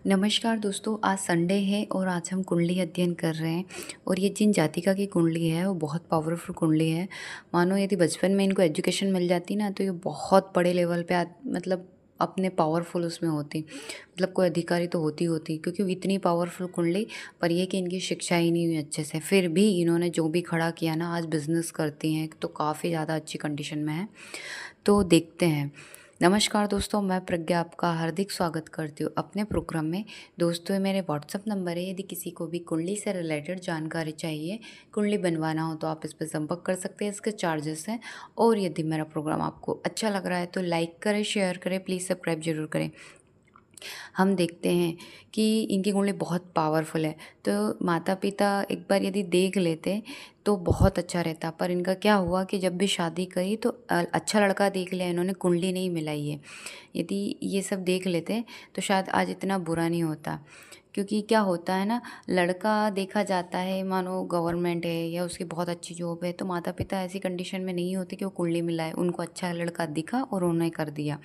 नमस्कार दोस्तों, आज संडे है और आज हम कुंडली अध्ययन कर रहे हैं। और ये जिन जातिका की कुंडली है वो बहुत पावरफुल कुंडली है। मानो यदि बचपन में इनको एजुकेशन मिल जाती ना तो ये बहुत बड़े लेवल पे मतलब अपने पावरफुल उसमें होती, मतलब कोई अधिकारी तो होती क्योंकि इतनी पावरफुल कुंडली। पर ये कि इनकी शिक्षा ही नहीं हुई अच्छे से, फिर भी इन्होंने जो भी खड़ा किया ना, आज बिजनेस करती हैं तो काफ़ी ज़्यादा अच्छी कंडीशन में है। तो देखते हैं। नमस्कार दोस्तों, मैं प्रज्ञा आपका हार्दिक स्वागत करती हूँ अपने प्रोग्राम में। दोस्तों, ये मेरे व्हाट्सअप नंबर है, यदि किसी को भी कुंडली से रिलेटेड जानकारी चाहिए, कुंडली बनवाना हो तो आप इस पर संपर्क कर सकते हैं। इसके चार्जेस हैं। और यदि मेरा प्रोग्राम आपको अच्छा लग रहा है तो लाइक करें, शेयर करें, प्लीज़ सब्सक्राइब जरूर करें। हम देखते हैं कि इनकी कुंडली बहुत पावरफुल है, तो माता पिता एक बार यदि देख लेते तो बहुत अच्छा रहता। पर इनका क्या हुआ कि जब भी शादी करी तो अच्छा लड़का देख लिया इन्होंने, कुंडली नहीं मिलाई है। यदि ये सब देख लेते तो शायद आज इतना बुरा नहीं होता। क्योंकि क्या होता है ना, लड़का देखा जाता है, मानो गवर्नमेंट है या उसकी बहुत अच्छी जॉब है, तो माता पिता ऐसी कंडीशन में नहीं होते कि वो कुंडली मिलाए। उनको अच्छा लड़का दिखा और उन्होंने कर दिया।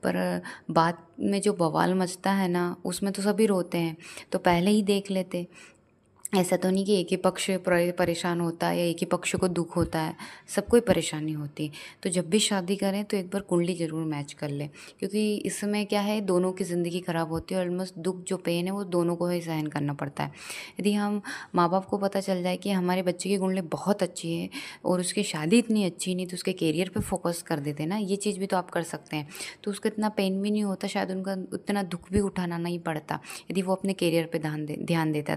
पर बाद में जो बवाल मचता है ना, उसमें तो सभी रोते हैं। तो पहले ही देख लेते। ऐसा तो नहीं कि एक ही पक्ष परेशान होता है या एक ही पक्ष को दुख होता है, सबको ही परेशानी होती है। तो जब भी शादी करें तो एक बार कुंडली ज़रूर मैच कर लें, क्योंकि इसमें क्या है, दोनों की ज़िंदगी ख़राब होती है। ऑलमोस्ट दुख जो पेन है वो दोनों को ही सहन करना पड़ता है। यदि हम माँ बाप को पता चल जाए कि हमारे बच्चे की कुंडली बहुत अच्छी है और उसकी शादी इतनी अच्छी नहीं, तो उसके करियर पर फोकस कर देते ना, ये चीज़ भी तो आप कर सकते हैं। तो उसको इतना पेन भी नहीं होता, शायद उनका उतना दुख भी उठाना नहीं पड़ता यदि वो अपने करियर पर ध्यान देता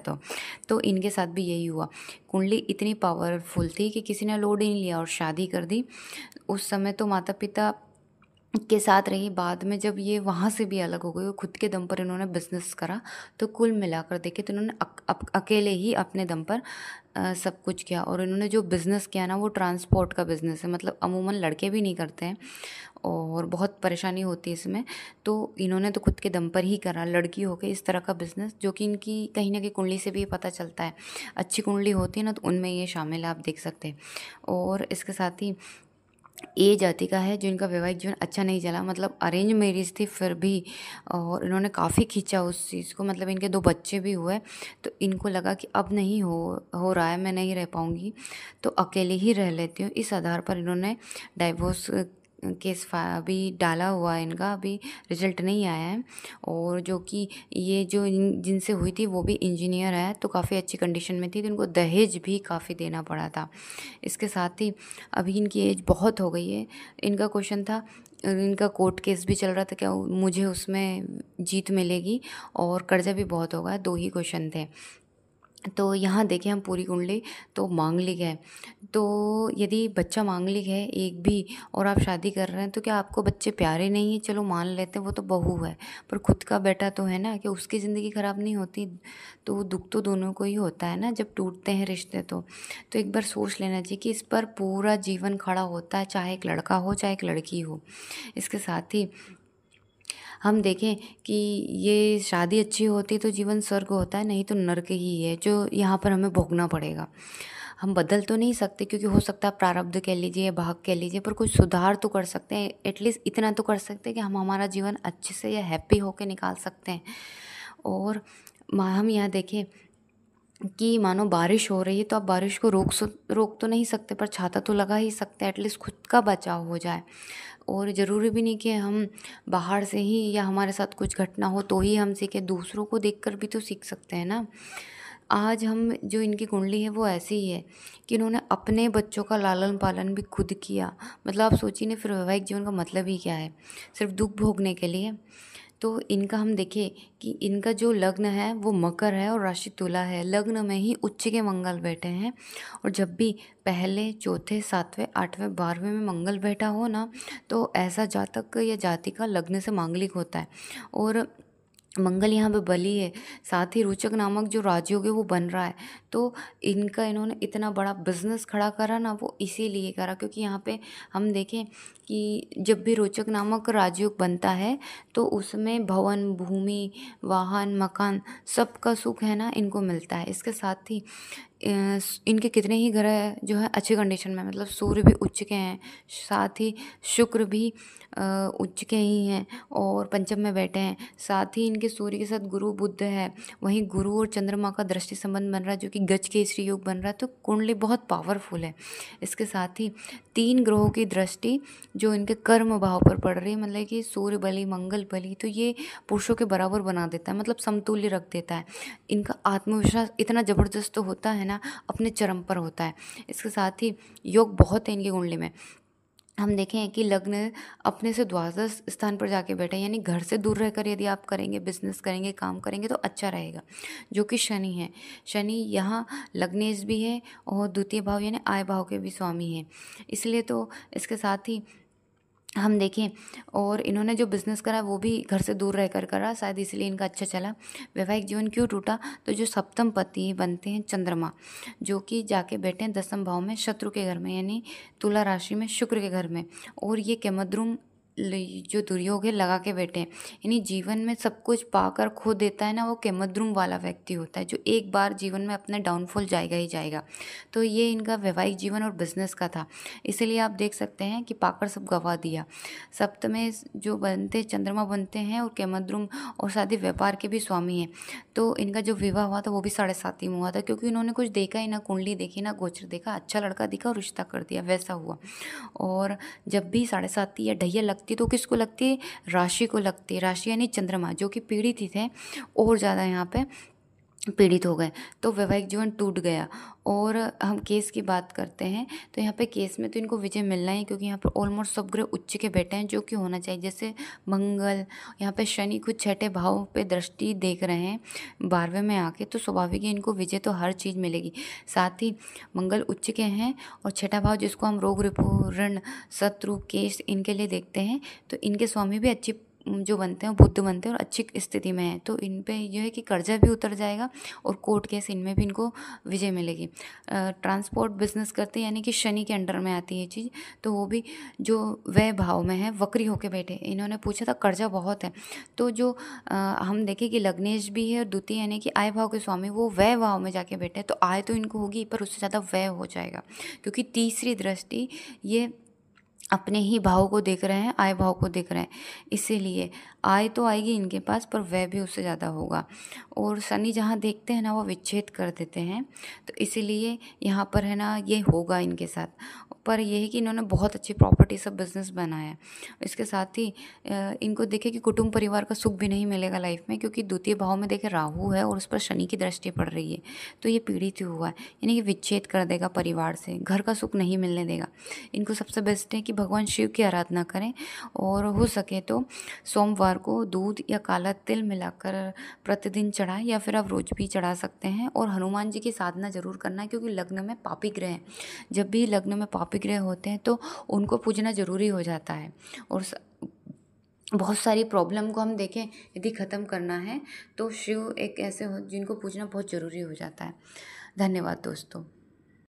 तो इनके साथ भी यही हुआ। कुंडली इतनी पावरफुल थी कि किसी ने लोड ही नहीं लिया और शादी कर दी। उस समय तो माता पिता के साथ रही, बाद में जब ये वहाँ से भी अलग हो गई और खुद के दम पर इन्होंने बिजनेस करा, तो कुल मिलाकर देखे तो इन्होंने अकेले ही अपने दम पर सब कुछ किया। और इन्होंने जो बिज़नेस किया ना, वो ट्रांसपोर्ट का बिज़नेस है, मतलब अमूमन लड़के भी नहीं करते हैं और बहुत परेशानी होती है इसमें। तो इन्होंने तो खुद के दम पर ही करा, लड़की हो के इस तरह का बिज़नेस, जो कि इनकी कहीं ना कहीं कुंडली से भी पता चलता है। अच्छी कुंडली होती है ना, तो उनमें ये शामिल है, आप देख सकते हैं। और इसके साथ ही ए जाति का है जो इनका वैवाहिक जीवन अच्छा नहीं चला, मतलब अरेंज मैरिज थी फिर भी। और इन्होंने काफ़ी खींचा उस चीज़ को, मतलब इनके 2 बच्चे भी हुए। तो इनको लगा कि अब नहीं हो रहा है, मैं नहीं रह पाऊँगी, तो अकेले ही रह लेती हूँ। इस आधार पर इन्होंने डाइवोर्स केस अभी डाला हुआ है इनका, अभी रिजल्ट नहीं आया है। और जो कि ये जो जिनसे हुई थी वो भी इंजीनियर है, तो काफ़ी अच्छी कंडीशन में थी, तो इनको दहेज भी काफ़ी देना पड़ा था। इसके साथ ही अभी इनकी एज बहुत हो गई है। इनका क्वेश्चन था, इनका कोर्ट केस भी चल रहा था, क्या मुझे उसमें जीत मिलेगी, और कर्जा भी बहुत होगा, 2 ही क्वेश्चन थे। तो यहाँ देखें हम पूरी कुंडली, तो मांगलिक है। तो यदि बच्चा मांगलिक है एक भी और आप शादी कर रहे हैं, तो क्या आपको बच्चे प्यारे नहीं है? चलो मान लेते हैं, वो तो बहू है, पर खुद का बेटा तो है ना, कि उसकी ज़िंदगी ख़राब नहीं होती। तो दुख तो दोनों को ही होता है ना जब टूटते हैं रिश्ते। तो एक बार सोच लेना चाहिए कि इस पर पूरा जीवन खड़ा होता है, चाहे एक लड़का हो चाहे एक लड़की हो। इसके साथ ही हम देखें कि ये शादी अच्छी होती तो जीवन स्वर्ग होता है, नहीं तो नर्क ही है जो यहाँ पर हमें भोगना पड़ेगा। हम बदल तो नहीं सकते, क्योंकि हो सकता है प्रारब्ध कह लीजिए या भाग कह लीजिए, पर कुछ सुधार तो कर सकते हैं। एटलीस्ट इतना तो कर सकते हैं कि हम हमारा जीवन अच्छे से या हैप्पी होके निकाल सकते हैं। और हम यहाँ देखें कि मानो बारिश हो रही है, तो आप बारिश को रोक तो नहीं सकते, पर छाता तो लगा ही सकते हैं, एटलीस्ट खुद का बचाव हो जाए। और ज़रूरी भी नहीं कि हम बाहर से ही या हमारे साथ कुछ घटना हो तो ही हम सीखें, दूसरों को देखकर भी तो सीख सकते हैं ना। आज हम जो इनकी कुंडली है वो ऐसी ही है कि इन्होंने अपने बच्चों का लालन पालन भी खुद किया। मतलब आप सोचिए ना, फिर वैवाहिक जीवन का मतलब ही क्या है, सिर्फ दुख भोगने के लिए। तो इनका हम देखें कि इनका जो लग्न है वो मकर है और राशि तुला है। लग्न में ही उच्च के मंगल बैठे हैं, और जब भी पहले, चौथे, 7वें, 8वें, 12वें में मंगल बैठा हो ना, तो ऐसा जातक या जाति का लग्न से मांगलिक होता है। और मंगल यहाँ पे बली है, साथ ही रोचक नामक जो राजयोग है वो बन रहा है। तो इन्होंने इतना बड़ा बिजनेस खड़ा करा ना, वो इसीलिए करा क्योंकि यहाँ पे हम देखें कि जब भी रोचक नामक राजयोग बनता है तो उसमें भवन, भूमि, वाहन, मकान, सबका सुख है ना, इनको मिलता है। इसके साथ ही इनके कितने ही ग्रह जो है अच्छे कंडीशन में, मतलब सूर्य भी उच्च के हैं, साथ ही शुक्र भी उच्च के ही हैं और पंचम में बैठे हैं। साथ ही इनके सूर्य के साथ गुरु बुध है, वहीं गुरु और चंद्रमा का दृष्टि संबंध बन रहा है जो कि गज केसरी योग बन रहा है। तो कुंडली बहुत पावरफुल है। इसके साथ ही 3 ग्रहों की दृष्टि जो इनके कर्म भाव पर पड़ रही है, मतलब कि सूर्य बली मंगल बली, तो ये पुरुषों के बराबर बना देता है, मतलब समतुल्य रख देता है। इनका आत्मविश्वास इतना ज़बरदस्त तो होता है ना, अपने चरम पर होता है। इसके साथ ही योग बहुत है इनकी कुंडली में। हम देखें कि लग्न अपने से द्वादश स्थान पर जाके बैठे, यानी घर से दूर रहकर यदि आप करेंगे, बिजनेस करेंगे, काम करेंगे तो अच्छा रहेगा, जो कि शनि है। शनि यहाँ लग्नेश भी है और द्वितीय भाव यानी आय भाव के भी स्वामी हैं। इसलिए तो इसके साथ ही हम देखें, और इन्होंने जो बिज़नेस करा वो भी घर से दूर रहकर करा, शायद इसलिए इनका अच्छा चला। वैवाहिक जीवन क्यों टूटा, तो जो सप्तम पति बनते हैं चंद्रमा, जो कि जाके बैठे हैं 10वें भाव में शत्रु के घर में, यानी तुला राशि में शुक्र के घर में, और ये केमद्रुम जो दुर्योग है लगा के बैठे हैं। यानी जीवन में सब कुछ पाकर खो देता है ना, वो केमद्रुम वाला व्यक्ति होता है जो एक बार जीवन में अपने डाउनफॉल जाएगा ही जाएगा। तो ये इनका वैवाहिक जीवन और बिजनेस का था, इसीलिए आप देख सकते हैं कि पाकर सब गवा दिया। सप्तमें जो बनते चंद्रमा बनते हैं और केमद्रुम और शादी व्यापार के भी स्वामी हैं। तो इनका जो विवाह हुआ था वो भी 7.5 में हुआ था, क्योंकि इन्होंने कुछ देखा ही ना, कुंडली देखी ना गोचर देखा, अच्छा लड़का दिखा और रिश्ता कर दिया, वैसा हुआ। और जब भी 7.5 या ढैया लगती तो किसको लगती है, राशि को लगती है। राशि यानी चंद्रमा, जो कि पीड़ित ही थे और ज़्यादा यहाँ पे पीड़ित हो गए, तो वैवाहिक जीवन टूट गया। और हम केस की बात करते हैं तो यहाँ पे केस में तो इनको विजय मिलना ही, क्योंकि यहाँ पर ऑलमोस्ट सब ग्रह उच्च के बैठे हैं, जो कि होना चाहिए। जैसे मंगल, यहाँ पे शनि खुद 6ठे भाव पे दृष्टि देख रहे हैं 12वें में आके, तो स्वाभाविक है इनको विजय तो हर चीज़ मिलेगी। साथ ही मंगल उच्च के हैं और 6ठा भाव जिसको हम रोग रिपु ऋण शत्रु केस इनके लिए देखते हैं, तो इनके स्वामी भी अच्छी जो बनते हैं बुद्ध बनते हैं और अच्छी स्थिति में है। तो इन पे ये है कि कर्जा भी उतर जाएगा और कोर्ट केस इनमें भी इनको विजय मिलेगी। ट्रांसपोर्ट बिजनेस करते हैं, यानी कि शनि के अंडर में आती है ये चीज़, तो वो भी जो वह भाव में है वक्री होके बैठे। इन्होंने पूछा था कर्जा बहुत है, तो जो हम देखें कि लग्नेश भी है और द्वितीय यानी कि आय भाव के स्वामी वो वह भाव में जाके बैठे, तो आय तो इनको होगी पर उससे ज़्यादा व्यय हो जाएगा, क्योंकि तीसरी दृष्टि ये अपने ही भाव को देख रहे हैं, आय भाव को देख रहे हैं, इसीलिए आय तो आएगी इनके पास पर व्यय भी उससे ज़्यादा होगा। और शनि जहाँ देखते हैं ना वो विच्छेद कर देते हैं, तो इसीलिए यहाँ पर है ना ये होगा इनके साथ। पर यह है कि इन्होंने बहुत अच्छी प्रॉपर्टी सब बिजनेस बनाया है। इसके साथ ही इनको देखे कि कुटुंब परिवार का सुख भी नहीं मिलेगा लाइफ में, क्योंकि द्वितीय भाव में देखे राहु है और उस पर शनि की दृष्टि पड़ रही है, तो ये पीड़ित हुआ है, यानी कि विच्छेद कर देगा परिवार से, घर का सुख नहीं मिलने देगा। इनको सबसे बेस्ट है कि भगवान शिव की आराधना करें, और हो सके तो सोमवार को दूध या काला तिल मिलाकर प्रतिदिन चढ़ाएं, या फिर आप रोज भी चढ़ा सकते हैं। और हनुमान जी की साधना जरूर करना है, क्योंकि लग्न में पापी ग्रह हैं। जब भी लग्न में पापी ग्रह होते हैं तो उनको पूजना जरूरी हो जाता है। और बहुत सारी प्रॉब्लम को हम देखें यदि ख़त्म करना है तो शिव एक ऐसे हो जिनको पूजना बहुत ज़रूरी हो जाता है। धन्यवाद दोस्तों।